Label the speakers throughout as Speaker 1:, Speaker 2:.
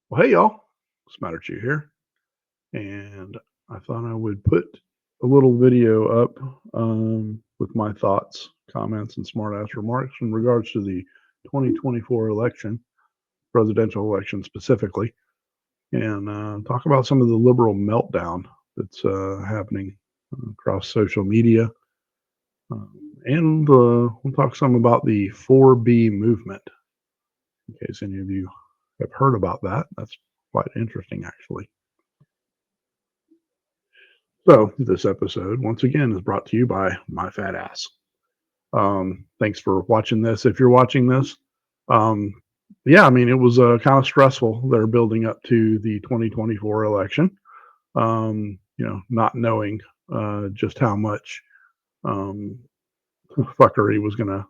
Speaker 1: Well, hey y'all, Smatterchew here, and I thought I would put a little video up with my thoughts, comments, and smart-ass remarks in regards to the 2024 election, presidential election specifically, and talk about some of the liberal meltdown that's happening across social media, and we'll talk some about the 4B movement, in case any of you have heard about that. That's quite interesting, actually. So, this episode, once again, is brought to you by my fat ass. Thanks for watching this. If you're watching this, um, yeah, I mean, it was kind of stressful. They're building up to the 2024 election, not knowing just how much um, fuckery was going to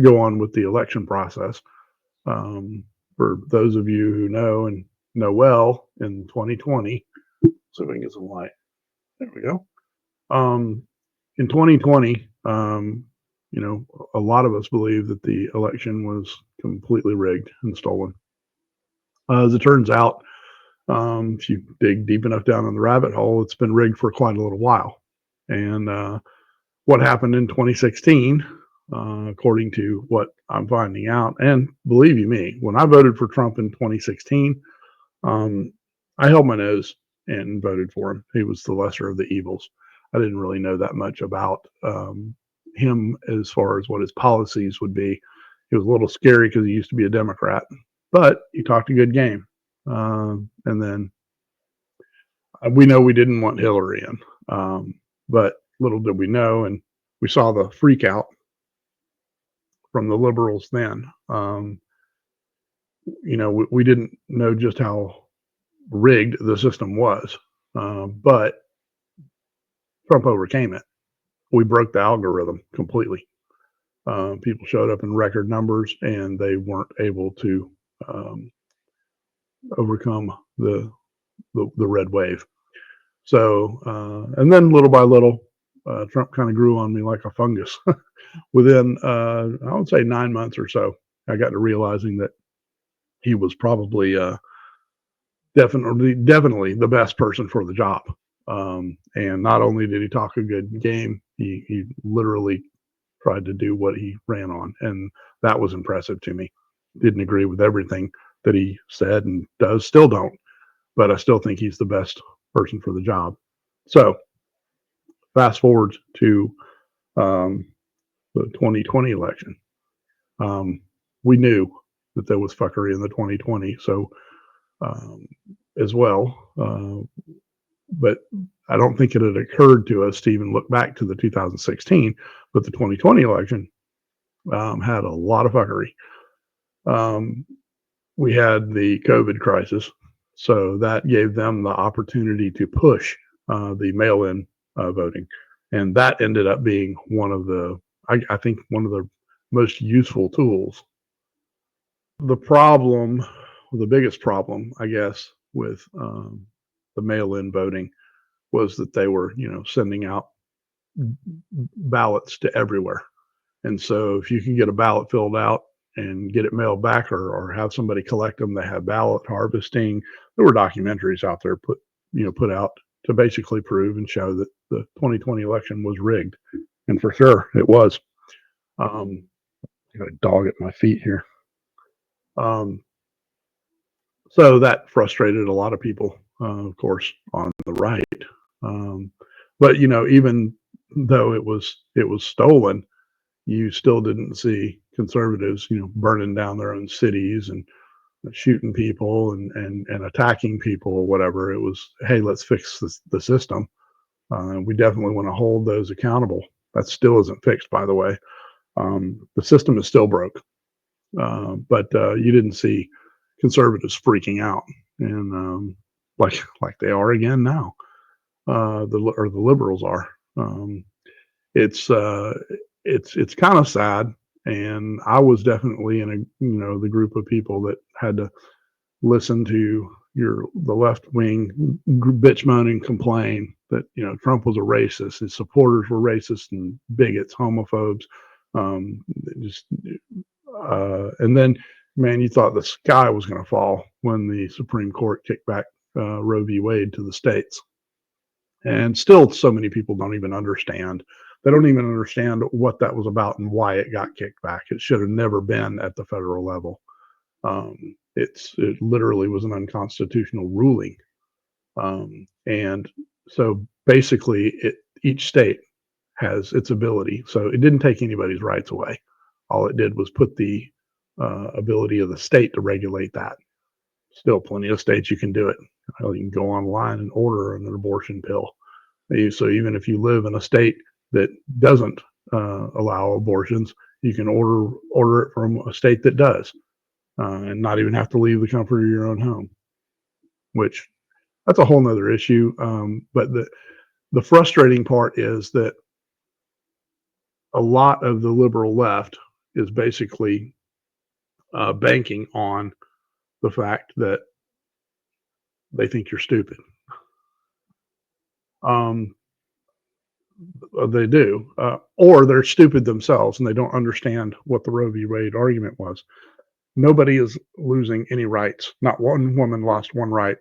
Speaker 1: go on with the election process. For those of you who know and know well, in 2020, so we can get some light. There we go. In 2020, a lot of us believe that the election was completely rigged and stolen. As it turns out, if you dig deep enough down in the rabbit hole, it's been rigged for quite a little while. And what happened in 2016, according to what I'm finding out, and believe you me, when I voted for Trump in 2016, I held my nose and voted for him. He was the lesser of the evils. I didn't really know that much about him as far as what his policies would be. He was a little scary because he used to be a Democrat, but he talked a good game. And then we know we didn't want Hillary in, but little did we know, and we saw the freak out from the liberals then. We didn't know just how rigged the system was, but Trump overcame it. We broke the algorithm completely. People showed up in record numbers, and they weren't able to overcome the red wave. So, and then little by little, Trump kind of grew on me like a fungus. Within, I would say 9 months or so, I got to realizing that he was probably definitely the best person for the job. And not only did he talk a good game, he literally tried to do what he ran on, and that was impressive to me. Didn't agree with everything that he said and does, still don't, but I still think he's the best person for the job. So, fast forward to the 2020 election. We knew that there was fuckery in the 2020, so as well. But I don't think it had occurred to us to even look back to the 2016, but the 2020 election had a lot of fuckery. We had the COVID crisis, so that gave them the opportunity to push the mail-in voting, and that ended up being I think, one of the most useful tools. The problem, the biggest problem, I guess, with the mail-in voting was that they were, sending out ballots to everywhere. And so if you can get a ballot filled out and get it mailed back, or have somebody collect them, they have ballot harvesting. There were documentaries out there put out to basically prove and show that the 2020 election was rigged. And for sure it was. I got a dog at my feet here. So that frustrated a lot of people, of course, on the right. But even though it was stolen, you still didn't see conservatives, burning down their own cities and shooting people and attacking people or whatever. It was, hey, let's fix the system. We definitely want to hold those accountable. That still isn't fixed, by the way. The system is still broke, but you didn't see conservatives freaking out, and like they are again now. The liberals are. It's kind of sad, and I was definitely in the group of people that had to listen to the left wing bitch moan and complain that Trump was a racist, his supporters were racist and bigots, homophobes, just and then Man, you thought the sky was going to fall when the Supreme Court kicked back Roe v. Wade to the states. And still, so many people don't even understand. They don't even understand what that was about and why it got kicked back. It should have never been at the federal level. It literally was an unconstitutional ruling. And so basically, each state has its ability. So it didn't take anybody's rights away. All it did was put the ability of the state to regulate that. Still, plenty of states you can do it. You can go online and order an abortion pill. So even if you live in a state that doesn't allow abortions, you can order it from a state that does, and not even have to leave the comfort of your own home. Which that's a whole nother issue. But the frustrating part is that a lot of the liberal left is basically banking on the fact that they think you're stupid. Um, they do, or they're stupid themselves and they don't understand what the Roe v. Wade argument was. Nobody is losing any rights. Not one woman lost one right.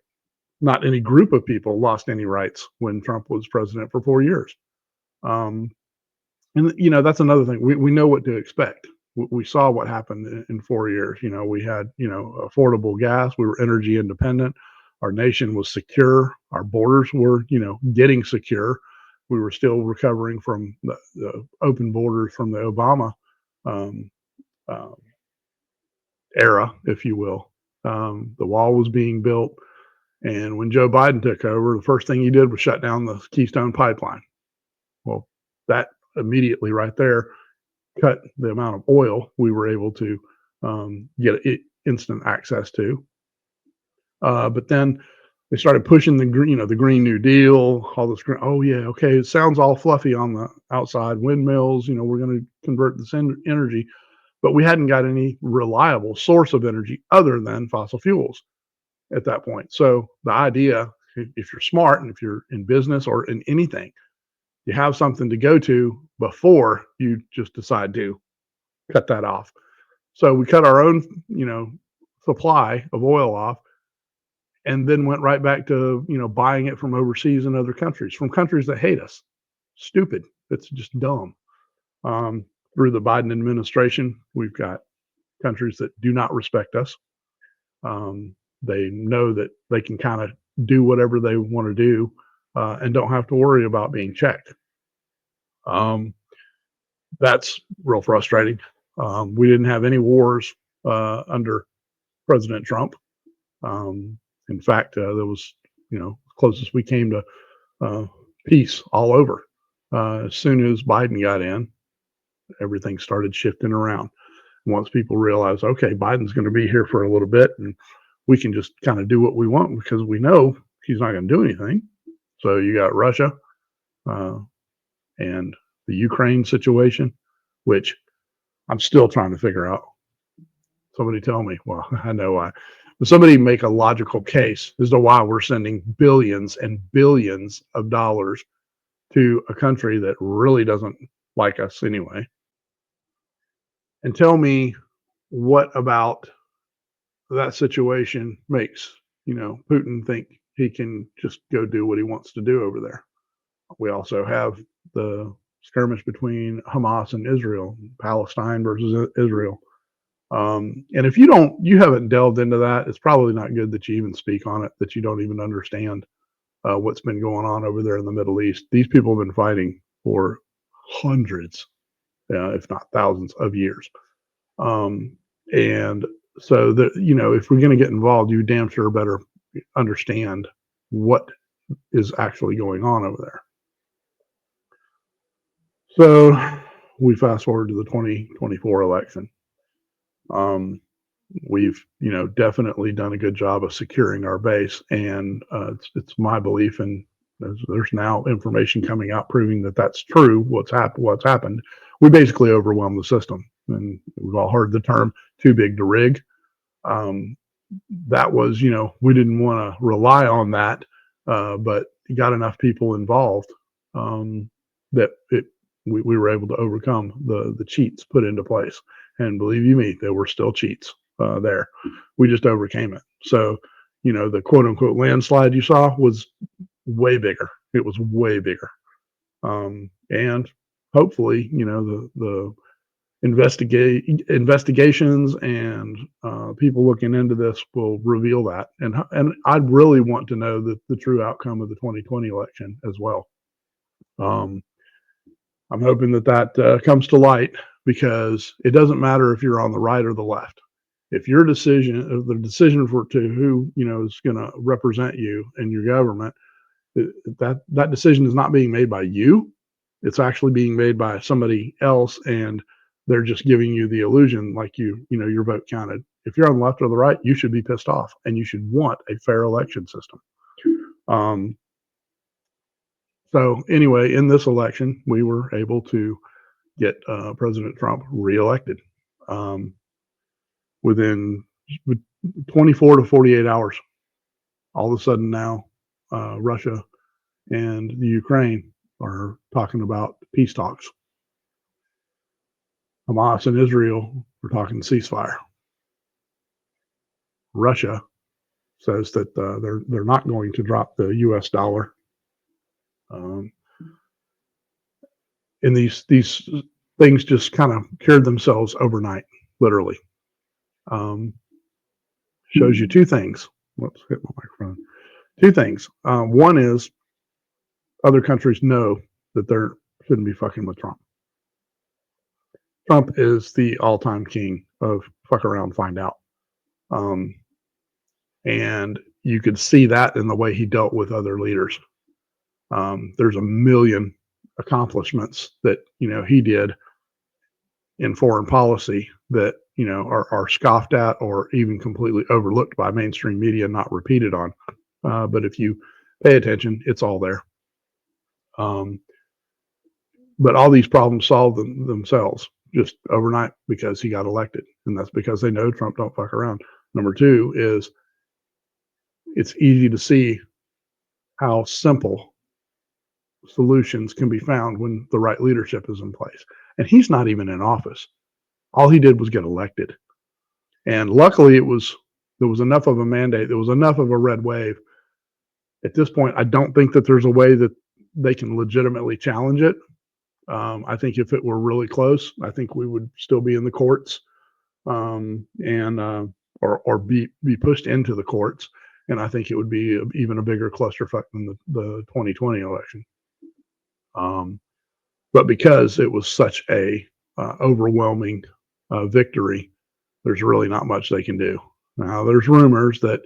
Speaker 1: Not any group of people lost any rights when Trump was president for 4 years. Um, and that's another thing. We know what to expect. We saw what happened in 4 years. We had affordable gas. We were energy independent. Our nation was secure. Our borders were getting secure. We were still recovering from the open borders from the Obama um, uh, era, if you will. The wall was being built. And when Joe Biden took over, the first thing he did was shut down the Keystone Pipeline. Well, that immediately right there cut the amount of oil we were able to get instant access to. But then they started pushing the Green New Deal, all this. Oh yeah, okay, it sounds all fluffy on the outside. Windmills, we're going to convert this energy, but we hadn't got any reliable source of energy other than fossil fuels at that point. So the idea, if you're smart and if you're in business or in anything, you have something to go to before you just decide to cut that off. So we cut our own, supply of oil off and then went right back to, buying it from overseas and other countries, from countries that hate us. Stupid. It's just dumb. Through the Biden administration, we've got countries that do not respect us. They know that they can kind of do whatever they want to do and don't have to worry about being checked. That's real frustrating. We didn't have any wars under President Trump. In fact, there was, closest we came to peace all over. As soon as Biden got in, everything started shifting around. Once people realized, okay, Biden's going to be here for a little bit and we can just kind of do what we want because we know he's not going to do anything. So you got Russia and the Ukraine situation, which I'm still trying to figure out. Somebody tell me. Well, I know why. But somebody make a logical case as to why we're sending billions and billions of dollars to a country that really doesn't like us anyway. And tell me what about that situation makes, Putin think he can just go do what he wants to do over there. We also have the skirmish between Hamas and Israel, Palestine versus Israel. And if you haven't delved into that, it's probably not good that you even speak on it, that you don't even understand what's been going on over there in the Middle East. These people have been fighting for hundreds, if not thousands of years. And so if we're going to get involved, you damn sure better understand what is actually going on over there. So we fast forward to the 2024 election. We've definitely done a good job of securing our base, and it's my belief, and there's now information coming out proving that that's true. What's happened? We basically overwhelmed the system, and we've all heard the term "too big to rig." That was, we didn't want to rely on that, but got enough people involved that we were able to overcome the cheats put into place. And believe you me, there were still cheats. there. We just overcame it. So, the quote unquote landslide you saw was way bigger. It was way bigger. And hopefully, the investigations and people looking into this will reveal that. And I'd really want to know the true outcome of the 2020 election as well. Um, I'm hoping that comes to light, because it doesn't matter if you're on the right or the left. If your decision, the decision to who is going to represent you and your government, that decision is not being made by you. It's actually being made by somebody else, and they're just giving you the illusion like your vote counted. If you're on the left or the right, you should be pissed off, and you should want a fair election system. Um, so anyway, in this election, we were able to get President Trump reelected within 24 to 48 hours. All of a sudden now, Russia and the Ukraine are talking about peace talks. Hamas and Israel are talking ceasefire. Russia says that they're not going to drop the U.S. dollar. And these things just kind of cured themselves overnight, literally. Shows you two things. Whoops, hit my microphone. Two things. One is other countries know that they shouldn't be fucking with Trump. Trump is the all-time king of fuck around, find out. And you could see that in the way he dealt with other leaders. There's a million accomplishments that he did in foreign policy that are scoffed at or even completely overlooked by mainstream media, not repeated on. But if you pay attention, it's all there. But all these problems solved themselves just overnight because he got elected, and that's because they know Trump don't fuck around. Number two is it's easy to see how simple solutions can be found when the right leadership is in place. And he's not even in office. All he did was get elected. And luckily there was enough of a mandate, there was enough of a red wave. At this point, I don't think that there's a way that they can legitimately challenge it. I think if it were really close, I think we would still be in the courts, or be pushed into the courts. And I think it would be even a bigger clusterfuck than the 2020 election. But because it was such a overwhelming victory, there's really not much they can do. Now, there's rumors that,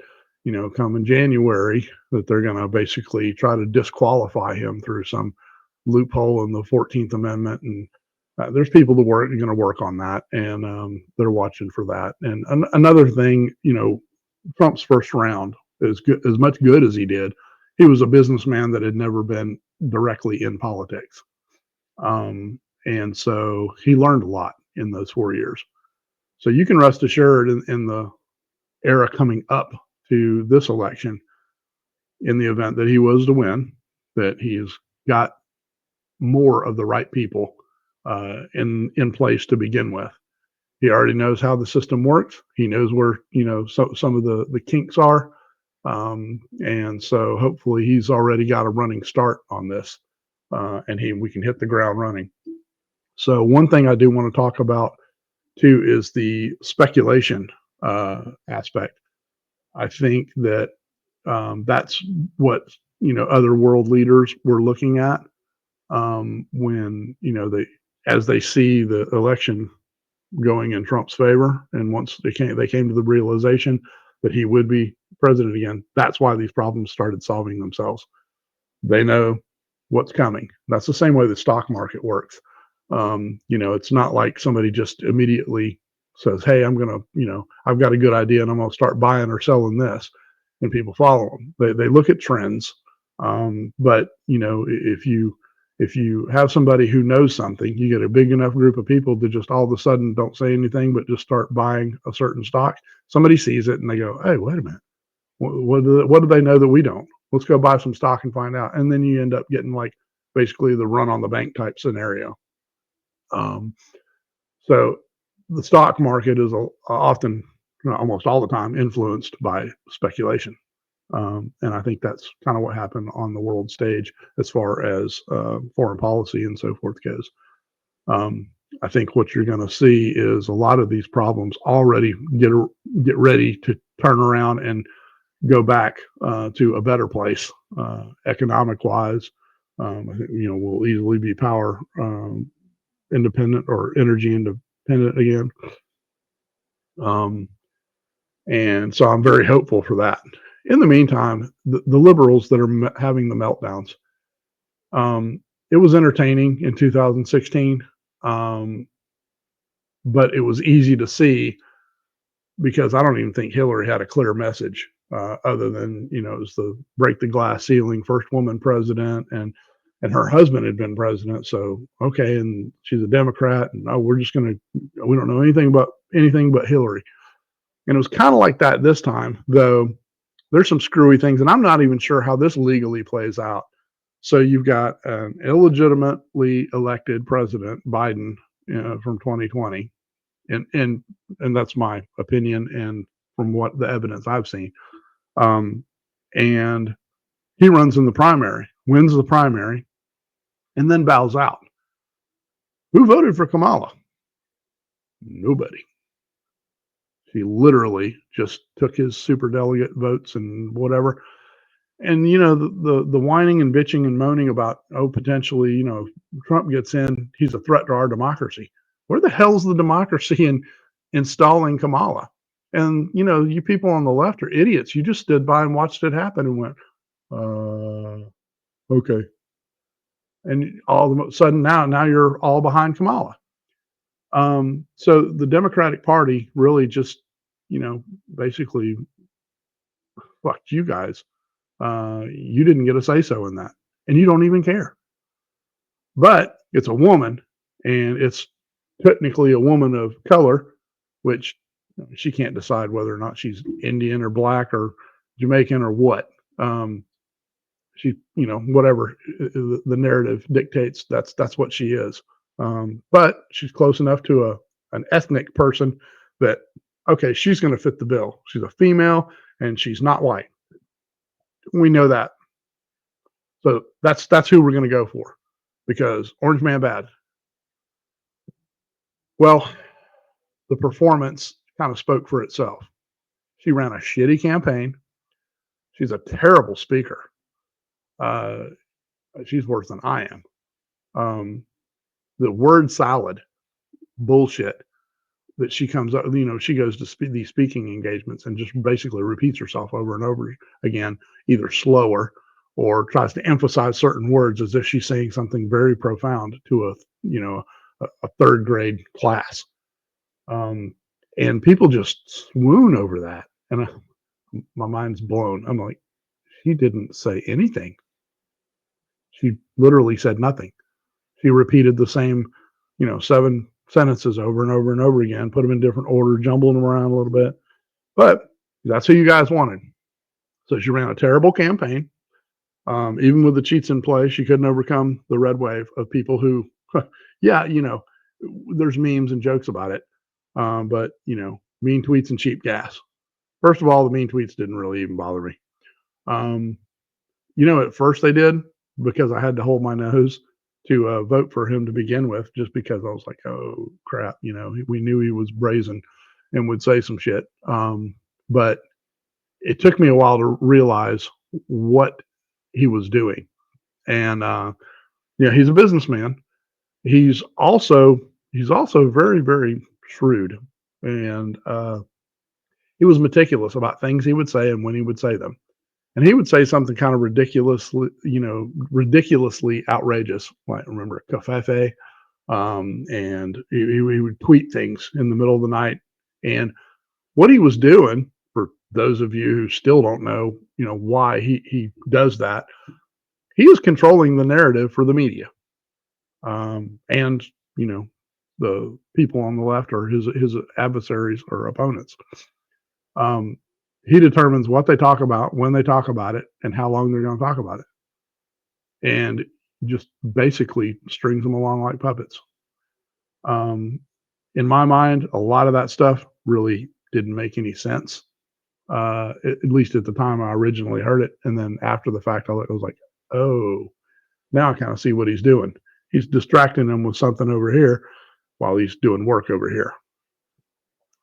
Speaker 1: come in January, that they're going to basically try to disqualify him through some loophole in the 14th Amendment. And there's people that are going to work on that, and they're watching for that. And another thing, Trump's first round, as much good as he did, he was a businessman that had never been directly in politics. And so he learned a lot in those 4 years. So you can rest assured in the era coming up to this election, in the event that he was to win, that he's got more of the right people in place to begin with. He already knows how the system works. He knows where some of the kinks are, and so hopefully he's already got a running start on this, and we can hit the ground running. So one thing I do want to talk about too is the speculation aspect. I think that that's what other world leaders were looking at when as they see the election going in Trump's favor, and once they came to the realization that he would be president again. That's why these problems started solving themselves. They know what's coming. That's the same way the stock market works. It's not like somebody just immediately says, "Hey, I'm gonna, I've got a good idea and I'm gonna start buying or selling this," and people follow them. They look at trends, but if you have somebody who knows something, you get a big enough group of people to just all of a sudden don't say anything, but just start buying a certain stock. Somebody sees it and they go, "Hey, wait a minute. What do they know that we don't? Let's go buy some stock and find out." And then you end up getting like basically the run on the bank type scenario. So the stock market is often almost all the time influenced by speculation. And I think that's kind of what happened on the world stage as far as foreign policy and so forth goes. Um, I think what you're going to see is a lot of these problems already get ready to turn around and go back to a better place, economic wise. I think we'll easily be power independent or energy independent again. Um, and so I'm very hopeful for that. In the meantime, the liberals that are having the meltdowns, it was entertaining in 2016, um, but it was easy to see because I don't even think Hillary had a clear message other than it was the break the glass ceiling, first woman president, and her husband had been president. So okay, and she's a Democrat, and oh, we don't know anything about anything but Hillary. And it was kind of like that this time, though. There's some screwy things, and I'm not even sure how this legally plays out. So you've got an illegitimately elected president, Biden, from 2020, and that's my opinion, and from what the evidence I've seen, um, and he runs in the primary, wins the primary, and then bows out. Who voted for Kamala? Nobody. She literally just took his super delegate votes and whatever. And the whining and bitching and moaning about, oh, potentially, Trump gets in, he's a threat to our democracy. Where the hell's the democracy in installing Kamala? And you people on the left are idiots. You just stood by and watched it happen and went, okay. And all of a sudden now you're all behind Kamala. So the Democratic Party really just, basically fucked you guys. You didn't get a say so in that, and you don't even care. But it's a woman, and it's technically a woman of color, which she can't decide whether or not she's Indian or black or Jamaican or what. She, whatever the narrative dictates, that's what she is. But she's close enough to an ethnic person that okay, she's going to fit the bill. She's a female and she's not white. We know that. So that's who we're going to go for, because Orange Man bad. Well, the performance kind of spoke for itself. She ran a shitty campaign. She's a terrible speaker. Uh, she's worse than I am. The word salad bullshit that she comes up, she goes to these speaking engagements and just basically repeats herself over and over again, either slower or tries to emphasize certain words as if she's saying something very profound to a third grade class. And people just swoon over that. And my mind's blown. I'm like, she didn't say anything. She literally said nothing. She repeated the same, 7 sentences over and over and over again, put them in different order, jumbling them around a little bit. But that's who you guys wanted. So she ran a terrible campaign. Even with the cheats in play, she couldn't overcome the red wave of people who, yeah, there's memes and jokes about it. But, mean tweets and cheap gas. First of all, the mean tweets didn't really even bother me. At first they did, because I had to hold my nose to vote for him to begin with, just because I was like, oh crap, we knew he was brazen and would say some shit. But it took me a while to realize what he was doing. And he's a businessman. He's also very, very shrewd, and he was meticulous about things he would say and when he would say them. And he would say something kind of ridiculously outrageous. Like, remember Covfefe? And he would tweet things in the middle of the night. And what he was doing, for those of you who still don't know, why he does that, he is controlling the narrative for the media. And, the people on the left are his adversaries or opponents. He determines what they talk about, when they talk about it, and how long they're going to talk about it. And just basically strings them along like puppets. In my mind, a lot of that stuff really didn't make any sense. At least at the time I originally heard it, and then after the fact, I was like, "Oh, now I kind of see what he's doing. He's distracting them with something over here while he's doing work over here."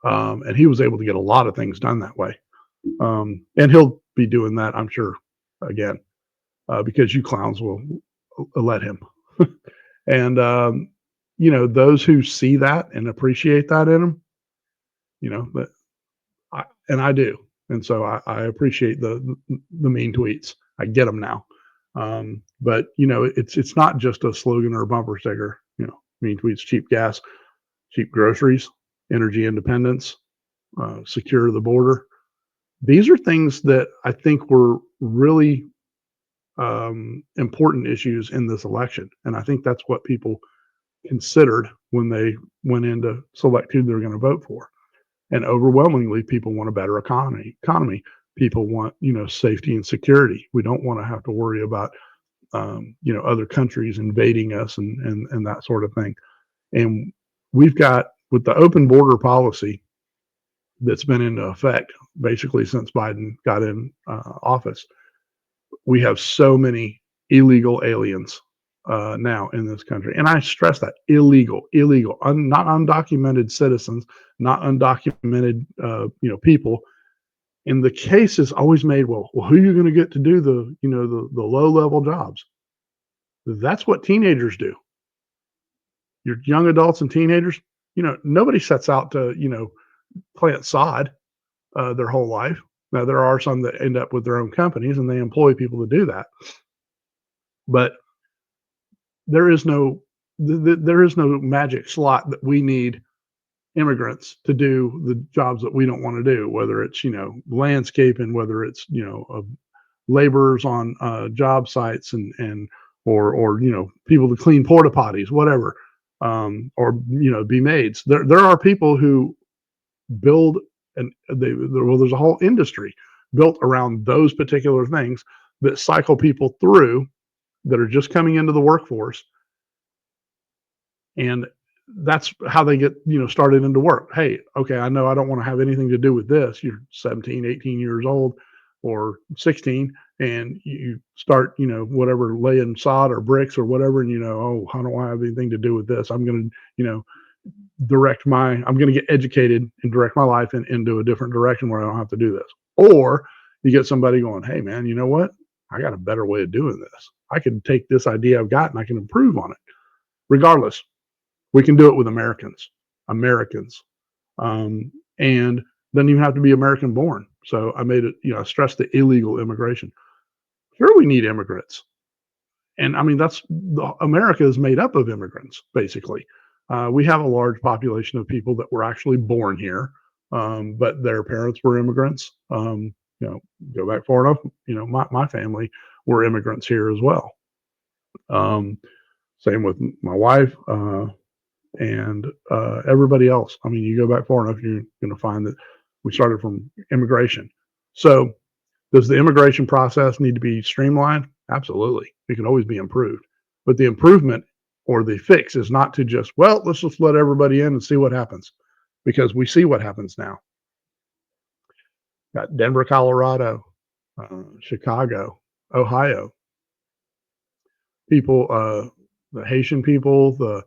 Speaker 1: And he was able to get a lot of things done that way. And he'll be doing that, I'm sure, again, because you clowns will let him. And those who see that and appreciate that in him, but and I do, and so I appreciate the mean tweets. I get them now, but it's not just a slogan or a bumper sticker. Mean tweets, cheap gas, cheap groceries, energy independence, secure the border. These are things that I think were really important issues in this election, and I think that's what people considered when they went in to select who they're going to vote for. And overwhelmingly, people want a better economy. People want safety and security. We don't want to have to worry about other countries invading us and that sort of thing. And we've got, with the open border policy that's been in effect basically since Biden got in office, we have so many illegal aliens now in this country. And I stress that illegal, not undocumented citizens, not undocumented, people. And the case is always made, well, who are you going to get to do the low level jobs? That's what teenagers do. Your young adults and teenagers, nobody sets out to, plant sod their whole life. Now, there are some that end up with their own companies and they employ people to do that. But there is no there is no magic slot that we need immigrants to do the jobs that we don't want to do, whether it's landscaping, whether it's laborers on job sites and or people to clean porta potties, whatever, or be maids. There are people who build, and there's a whole industry built around those particular things that cycle people through that are just coming into the workforce, and that's how they get started into work. Hey, okay, I know I don't want to have anything to do with this. You're 17, 18 years old or 16, and you start whatever, laying sod or bricks or whatever, and oh, I don't want to have anything to do with this. I'm going to I'm going to get educated and direct my life into a different direction where I don't have to do this. Or you get somebody going, hey man, you know what, I got a better way of doing this. I can take this idea I've got and I can improve on it. Regardless, we can do it with Americans, and doesn't even have to be American born. So I made it, I stressed the illegal immigration. Sure, we need immigrants. And I mean, America is made up of immigrants, basically. We have a large population of people that were actually born here, but their parents were immigrants. Go back far enough, my family were immigrants here as well. Same with my wife, and everybody else. I mean, you go back far enough, you're going to find that we started from immigration. So, does the immigration process need to be streamlined? Absolutely. It can always be improved. But the improvement or the fix is not to just, well, let's just let everybody in and see what happens, because we see what happens now. Got Denver, Colorado, Chicago, Ohio. People, the Haitian people, the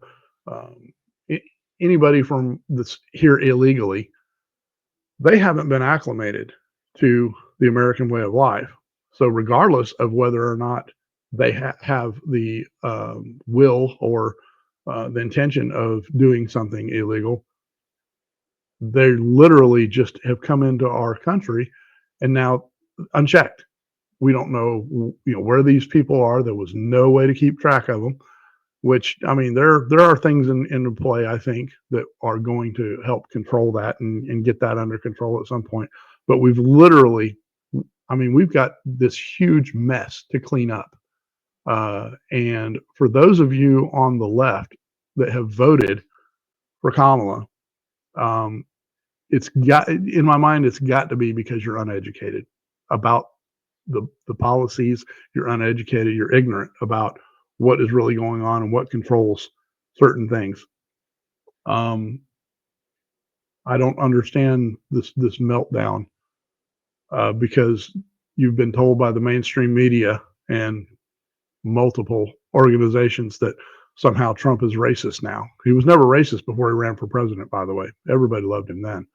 Speaker 1: anybody from that's here illegally, they haven't been acclimated to the American way of life. So regardless of whether or not they have the will or the intention of doing something illegal, they literally just have come into our country and now unchecked. We don't know, where these people are. There was no way to keep track of them. Which, I mean, there are things in play, I think, that are going to help control that and get that under control at some point. But we've literally, I mean, we've got this huge mess to clean up. And for those of you on the left that have voted for Kamala, in my mind, it's got to be because you're uneducated about the policies. You're uneducated. You're ignorant about what is really going on and what controls certain things. I don't understand this meltdown because you've been told by the mainstream media and multiple organizations that somehow Trump is racist now. He was never racist before he ran for president, by the way. Everybody loved him then.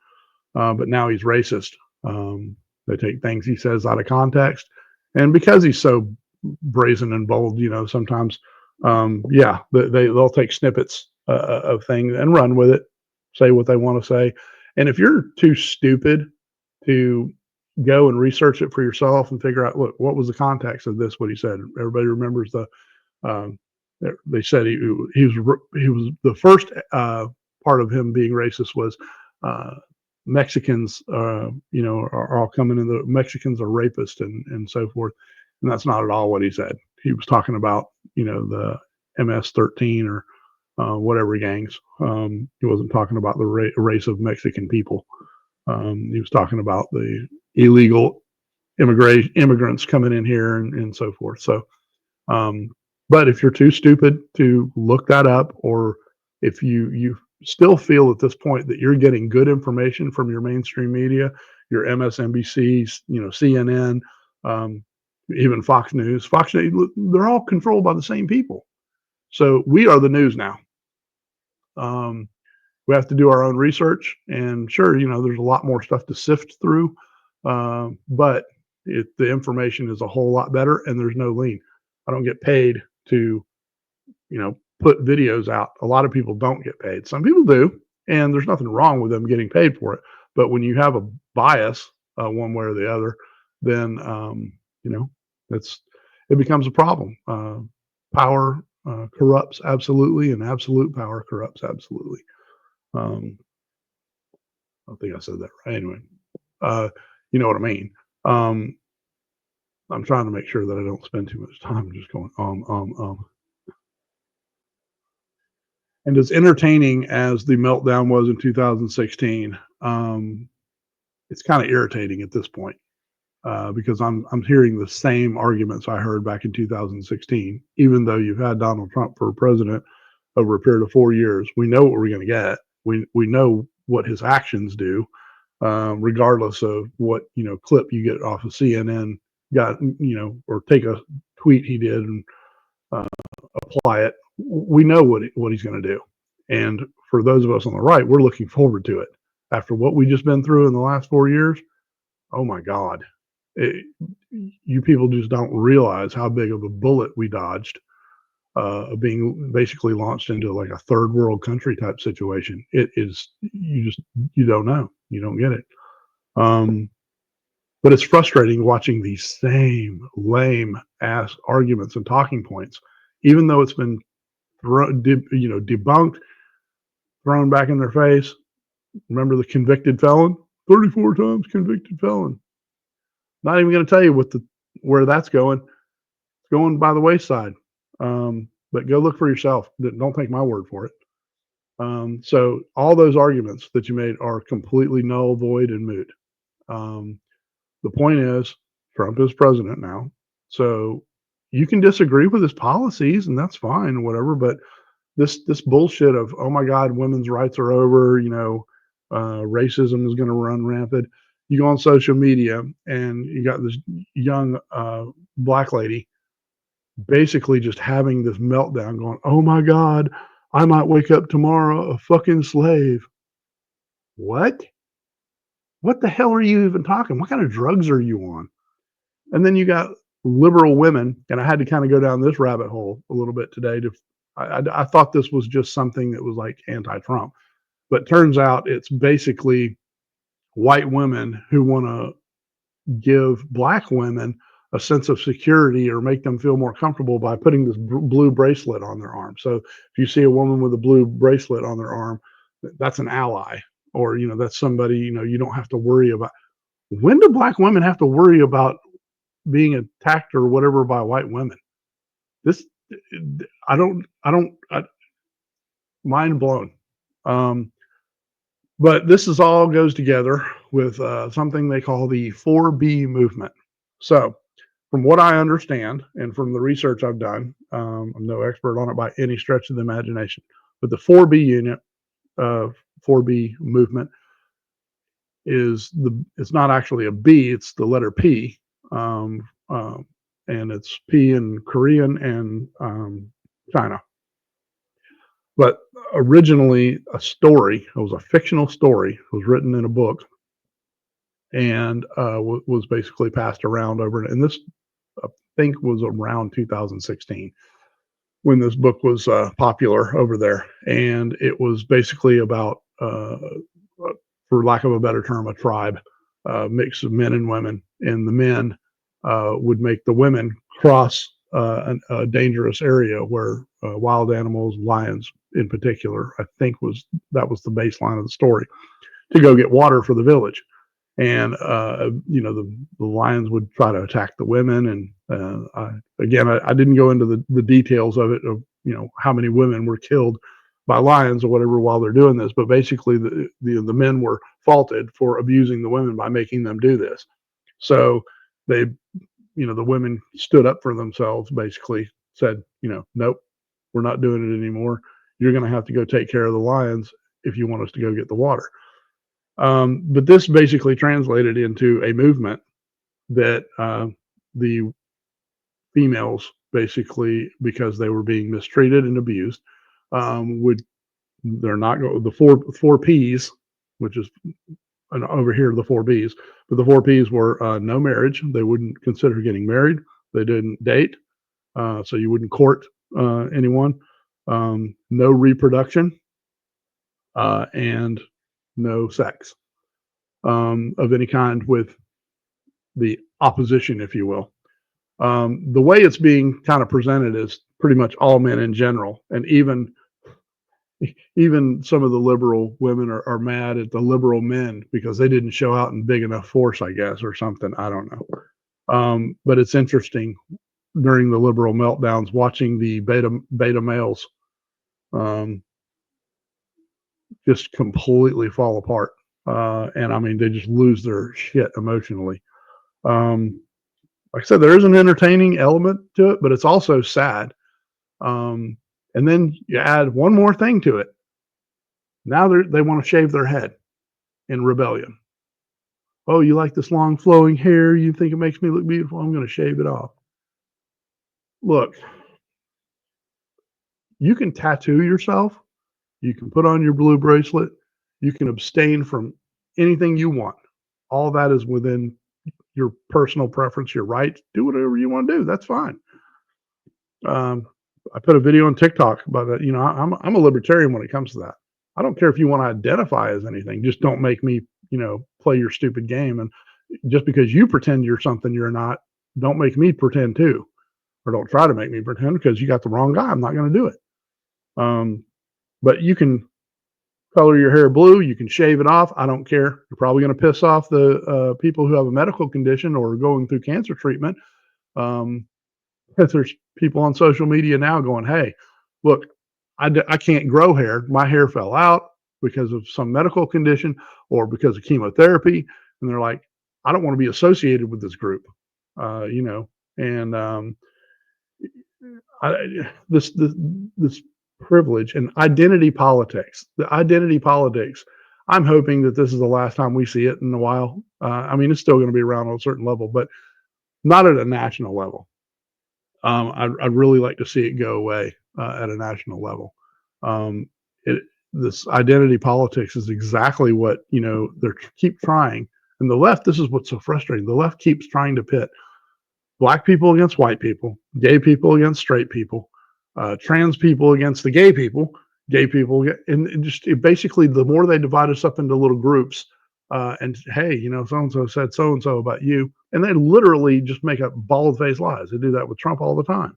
Speaker 1: But now he's racist. They take things he says out of context. And because he's so brazen and bold, sometimes, they'll take snippets of things and run with it, say what they want to say. And if you're too stupid to go and research it for yourself and figure out, look, what was the context of this, what he said? Everybody remembers um, they said he was the first part of him being racist was uh, Mexicans, are all coming in. The Mexicans are rapists and so forth, and that's not at all what he said. He was talking about the MS-13 or whatever gangs. He wasn't talking about the race of Mexican people. He was talking about the illegal immigrants coming in here and so forth. So, um, but if you're too stupid to look that up, or if you still feel at this point that you're getting good information from your mainstream media, your MSNBCs, CNN, um, even Fox News, they're all controlled by the same people. So we are the news now. Um, we have to do our own research, and sure, there's a lot more stuff to sift through, but the information is a whole lot better, and there's no lean. I don't get paid to put videos out. A lot of people don't get paid. Some people do, and there's nothing wrong with them getting paid for it. But when you have a bias one way or the other, then you know it's it becomes a problem. Power corrupts absolutely, and absolute power corrupts absolutely. Um, I think I said that right. Anyway, uh, you know what I mean. Um, I'm trying to make sure that I don't spend too much time just going And as entertaining as the meltdown was in 2016, it's kind of irritating at this point because I'm hearing the same arguments I heard back in 2016. Even though you've had Donald Trump for president over a period of 4 years, we know what we're going to get. We know what his actions do, regardless of what clip you get off of CNN. Got or take a tweet he did and uh, apply it. We know what he's going to do. And for those of us on the right, we're looking forward to it. After what we just been through in the last 4 years, oh my God, it, you people just don't realize how big of a bullet we dodged, being basically launched into like a third world country type situation. It is you don't know, you don't get it. Um, but it's frustrating watching these same lame ass arguments and talking points, even though it's been debunked, thrown back in their face. Remember the convicted felon? 34 times convicted felon. Not even going to tell you where that's going. It's going by the wayside. But go look for yourself. Don't take my word for it. So all those arguments that you made are completely null, void, and moot. Um, the point is, Trump is president now, so you can disagree with his policies, and that's fine, whatever. But this bullshit of, oh my God, women's rights are over, racism is going to run rampant. You go on social media and you got this young black lady basically just having this meltdown, going, oh my God, I might wake up tomorrow a fucking slave. What? What the hell are you even talking? What kind of drugs are you on? And then you got liberal women, and I had to kind of go down this rabbit hole a little bit today. I thought this was just something that was like anti-Trump, but turns out it's basically white women who want to give black women a sense of security or make them feel more comfortable by putting this blue bracelet on their arm. So if you see a woman with a blue bracelet on their arm, that's an ally, or that's somebody you don't have to worry about. When do black women have to worry about being attacked or whatever by white women? This I don't mind blown. Um, but this is all goes together with something they call the 4B movement. So from what I understand and from the research I've done, I'm no expert on it by any stretch of the imagination, but the 4B unit, 4B movement it's not actually a B, it's the letter P, um, um, and it's P in Korean and China. But originally, it was a fictional story, it was written in a book, and was basically passed around over. And this, I think, was around 2016 when this book was popular over there, and it was basically about, for lack of a better term, a tribe, mix of men and women, and the men would make the women cross a dangerous area where wild animals, lions in particular, I think that was the baseline of the story, to go get water for the village. And the lions would try to attack the women. And I didn't go into the details of it, of how many women were killed by lions or whatever while they're doing this, but basically the men were faulted for abusing the women by making them do this. So they, the women stood up for themselves, basically said, nope, we're not doing it anymore. You're going to have to go take care of the lions if you want us to go get the water. But this basically translated into a movement that the females, basically, because they were being mistreated and abused, would they're not go the four P's, which is over here the four B's, but the four P's were no marriage. They wouldn't consider getting married. They didn't date, so you wouldn't court anyone. No reproduction, and no sex of any kind with the opposition, if you will. The way it's being kind of presented is pretty much all men in general, and even some of the liberal women are mad at the liberal men because they didn't show out in big enough force, I guess, or something. I don't know. But it's interesting during the liberal meltdowns watching the beta males just completely fall apart. And I mean, they just lose their shit emotionally. Like I said, there is an entertaining element to it, but it's also sad. And then you add one more thing to it. Now they want to shave their head in rebellion. Oh, you like this long flowing hair? You think it makes me look beautiful? I'm going to shave it off. Look, you can tattoo yourself. You can put on your blue bracelet. You can abstain from anything you want. All that is within your personal preference, your right. Do whatever you want to do. That's fine. I put a video on TikTok about that. I'm a libertarian when it comes to that. I don't care if you want to identify as anything. Just don't make me, play your stupid game. And just because you pretend you're something you're not, don't make me pretend too, or don't try to make me pretend, because you got the wrong guy. I'm not going to do it. But you can color your hair blue. You can shave it off. I don't care. You're probably going to piss off the people who have a medical condition or going through cancer treatment. There's people on social media now going, hey, look, I can't grow hair. My hair fell out because of some medical condition or because of chemotherapy. And they're like, I don't want to be associated with this group, and this privilege and identity politics, I'm hoping that this is the last time we see it in a while. I mean, it's still going to be around on a certain level, but not at a national level. I'd really like to see it go away at a national level. This identity politics is exactly what they keep trying. And the left, this is what's so frustrating. The left keeps trying to pit black people against white people, gay people against straight people, trans people against the gay people, and just basically the more they divide us up into little groups, and hey, so and so said so and so about you, and they literally just make up bald-faced lies. They do that with Trump all the time,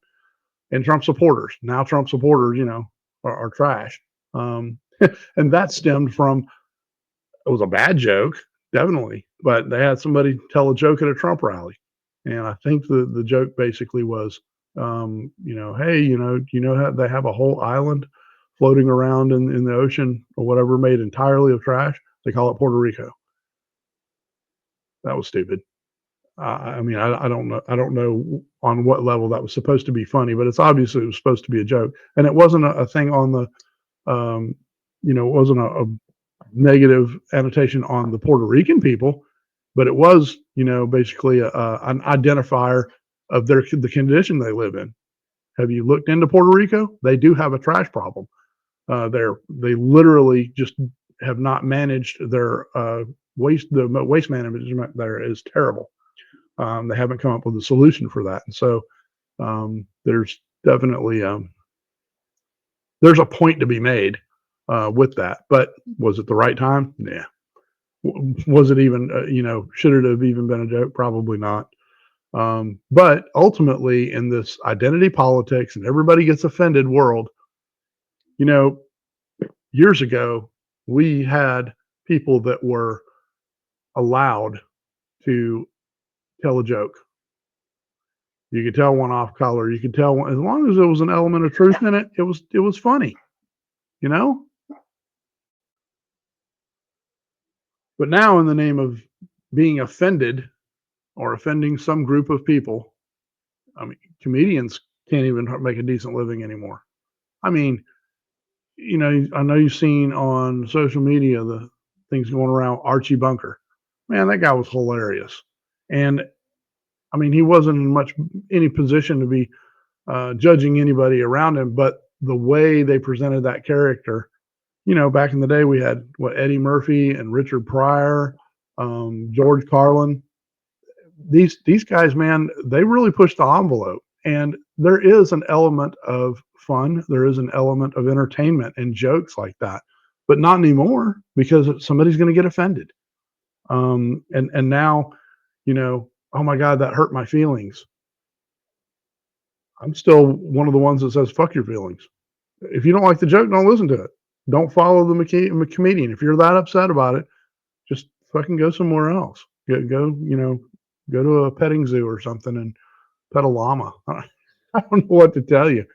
Speaker 1: and Trump supporters. Now Trump supporters, are trash, and that stemmed from, it was a bad joke, definitely, but they had somebody tell a joke at a Trump rally. And I think the joke basically was, hey, how they have a whole island floating around in the ocean or whatever, made entirely of trash. They call it Puerto Rico. That was stupid. I mean, I don't know. I don't know on what level that was supposed to be funny, but it's obviously it was supposed to be a joke, and it wasn't a thing on the, it wasn't a negative annotation on the Puerto Rican people, but it was, basically an identifier of the condition they live in. Have you looked into Puerto Rico? They do have a trash problem. They literally just have not managed their waste. The waste management there is terrible. They haven't come up with a solution for that, and so there's definitely there's a point to be made with that. But was it the right time? Yeah. Was it even, should it have even been a joke? Probably not. But ultimately, in this identity politics and everybody gets offended world, you know, years ago, we had people that were allowed to tell a joke. You could tell one off color. You could tell one, as long as there was an element of truth in it. It was funny, you know. But now, in the name of being offended or offending some group of people, I mean, comedians can't even make a decent living anymore. I mean, I know you've seen on social media the things going around Archie Bunker. Man, that guy was hilarious. And I mean, he wasn't in much any position to be judging anybody around him, but the way they presented that character, back in the day, we had Eddie Murphy and Richard Pryor, George Carlin. These guys, man, they really pushed the envelope, and there is an element of fun, there is an element of entertainment and jokes like that, but not anymore because somebody's going to get offended. And now, oh my God, that hurt my feelings. I'm still one of the ones that says fuck your feelings. If you don't like the joke, don't listen to it. Don't follow the comedian. If you're that upset about it, just fucking go somewhere else. Go to a petting zoo or something and pet a llama. I don't know what to tell you.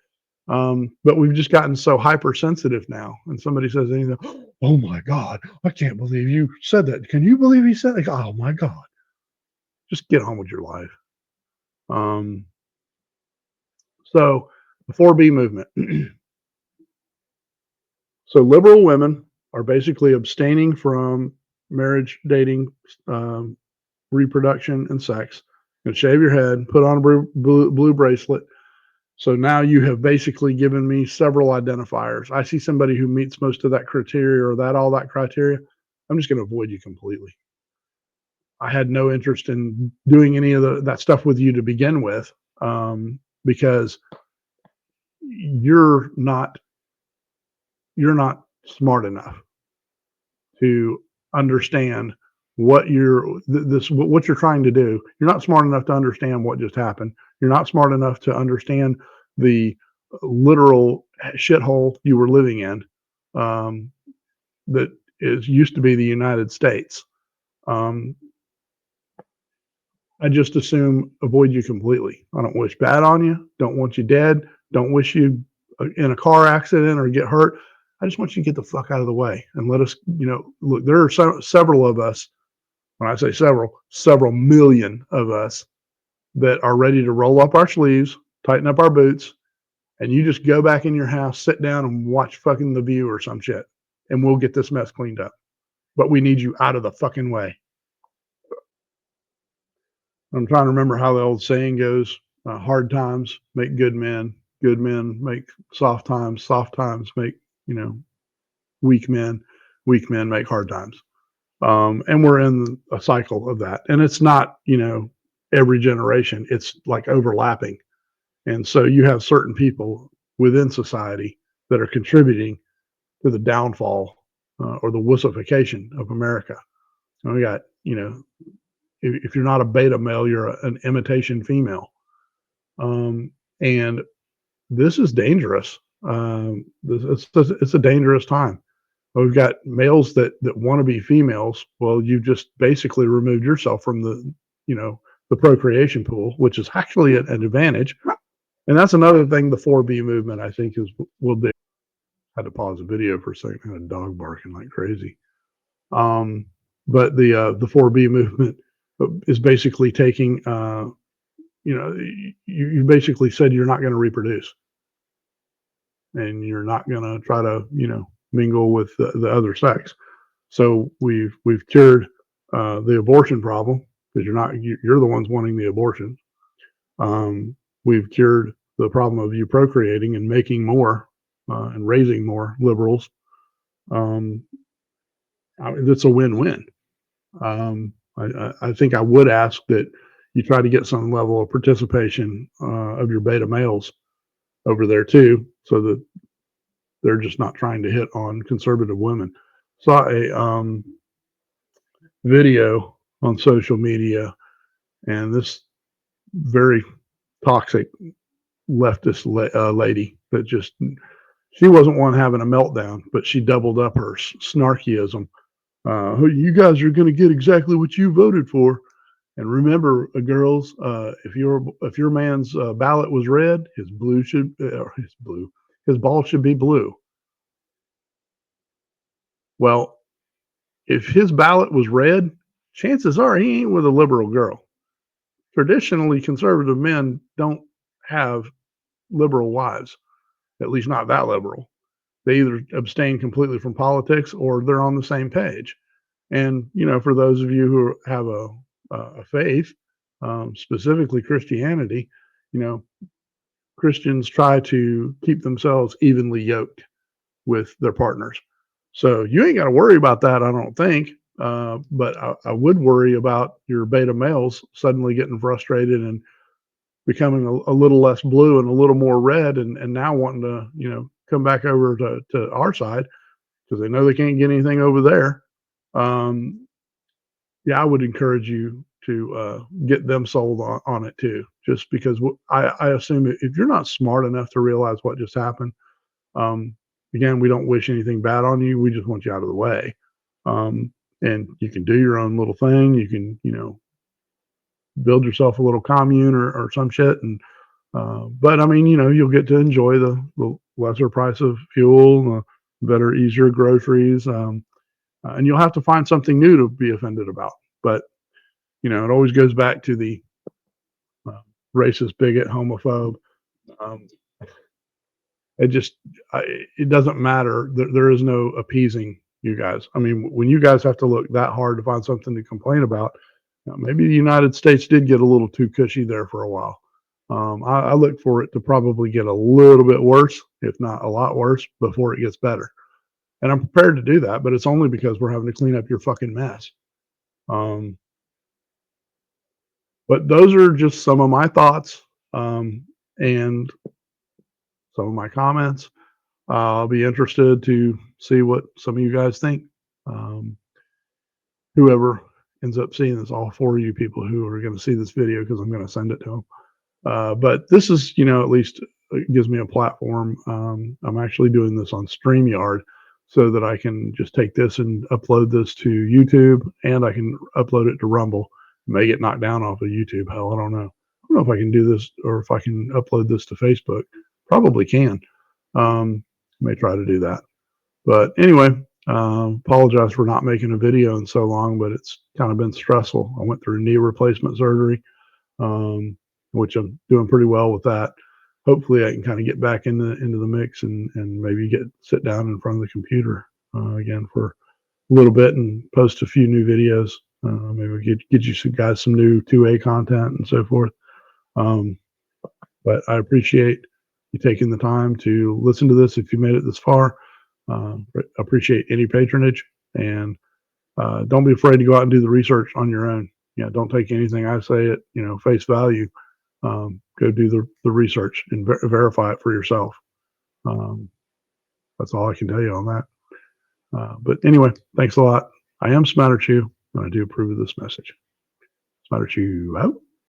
Speaker 1: But we've just gotten so hypersensitive now. And somebody says anything, oh my God, I can't believe you said that. Can you believe he said that? Oh my God. Just get on with your life. Um, so the 4B movement. So liberal women are basically abstaining from marriage, dating, um, reproduction, and sex. And shave your head, put on a blue bracelet. So now you have basically given me several identifiers. I see somebody who meets most of that criteria or all that criteria. I'm just going to avoid you completely. I had no interest in doing any of that stuff with you to begin with, because you're not smart enough to understand what what you're trying to do. You're not smart enough to understand what just happened. You're not smart enough to understand the literal shithole you were living in, that used to be the United States. Um, I just assume avoid you completely. I don't wish bad on you. Don't want you dead. Don't wish you in a car accident or get hurt. I just want you to get the fuck out of the way and let us, look, there are several of us. When I say several million of us that are ready to roll up our sleeves, tighten up our boots, and you just go back in your house, sit down and watch fucking The View or some shit, and we'll get this mess cleaned up. But we need you out of the fucking way. I'm trying to remember how the old saying goes: hard times make good men make soft times make weak men make hard times. And we're in a cycle of that, and it's not every generation. It's like overlapping, and so you have certain people within society that are contributing to the downfall or the wussification of America. And we got if you're not a beta male, you're an imitation female. And this is dangerous. It's a dangerous time. We've got males that want to be females. Well, you've just basically removed yourself from the procreation pool, which is actually an advantage. And that's another thing the 4B movement, I think, will do. I had to pause the video for a second. I had a dog barking like crazy. But the 4B movement is basically taking, you basically said you're not going to reproduce, and you're not going to try to mingle with the other sex. So we've cured the abortion problem because you're the ones wanting the abortion. We've cured the problem of you procreating and making more and raising more liberals. Um, it's a win-win. I think I would ask that you try to get some level of participation of your beta males over there too, so that they're just not trying to hit on conservative women. Saw a video on social media, and this very toxic leftist lady that just she wasn't one having a meltdown, but she doubled up her snarkyism. You guys are going to get exactly what you voted for. And remember, girls, if your man's ballot was red, his ball should be blue. Well, if his ballot was red, chances are he ain't with a liberal girl. Traditionally, conservative men don't have liberal wives, at least not that liberal. They either abstain completely from politics or they're on the same page. And, for those of you who have a faith, specifically Christianity, you know, Christians try to keep themselves evenly yoked with their partners. So you ain't got to worry about that, I don't think. But I would worry about your beta males suddenly getting frustrated and becoming a little less blue and a little more red, and now wanting to, come back over to our side because they know they can't get anything over there. Um, yeah, I would encourage you to get them sold on it too, just because I assume if you're not smart enough to realize what just happened, um, again, we don't wish anything bad on you. We just want you out of the way. Um, and you can do your own little thing. You can, build yourself a little commune or some shit. And, but I mean, you'll get to enjoy the lesser price of fuel, better, easier groceries. And you'll have to find something new to be offended about. But, it always goes back to the uh, racist, bigot, homophobe. Um, it just, it doesn't matter. There is no appeasing you guys. I mean, when you guys have to look that hard to find something to complain about, maybe the United States did get a little too cushy there for a while. I look for it to probably get a little bit worse, if not a lot worse, before it gets better. And I'm prepared to do that, but it's only because we're having to clean up your fucking mess. Um, but those are just some of my thoughts and some of my comments. I'll be interested to see what some of you guys think. Um, whoever ends up seeing this, all four of you people who are going to see this video, because I'm going to send it to them. But this is, at least it gives me a platform. I'm actually doing this on StreamYard so that I can just take this and upload this to YouTube, and I can upload it to Rumble. May get knocked down off of YouTube. Hell, I don't know. I don't know if I can do this or if I can upload this to Facebook. Probably can. May try to do that. But anyway, apologize for not making a video in so long, but it's kind of been stressful. I went through knee replacement surgery, which I'm doing pretty well with that. Hopefully I can kind of get back into the mix and maybe sit down in front of the computer again for a little bit and post a few new videos. Maybe get you some new 2A content and so forth. But I appreciate you taking the time to listen to this if you made it this far. Appreciate any patronage, and don't be afraid to go out and do the research on your own. Don't take anything I say at face value. Go do the research and verify it for yourself. That's all I can tell you on that. But anyway, thanks a lot. I am Smatter Chew, and I do approve of this message. Smatter Chew out.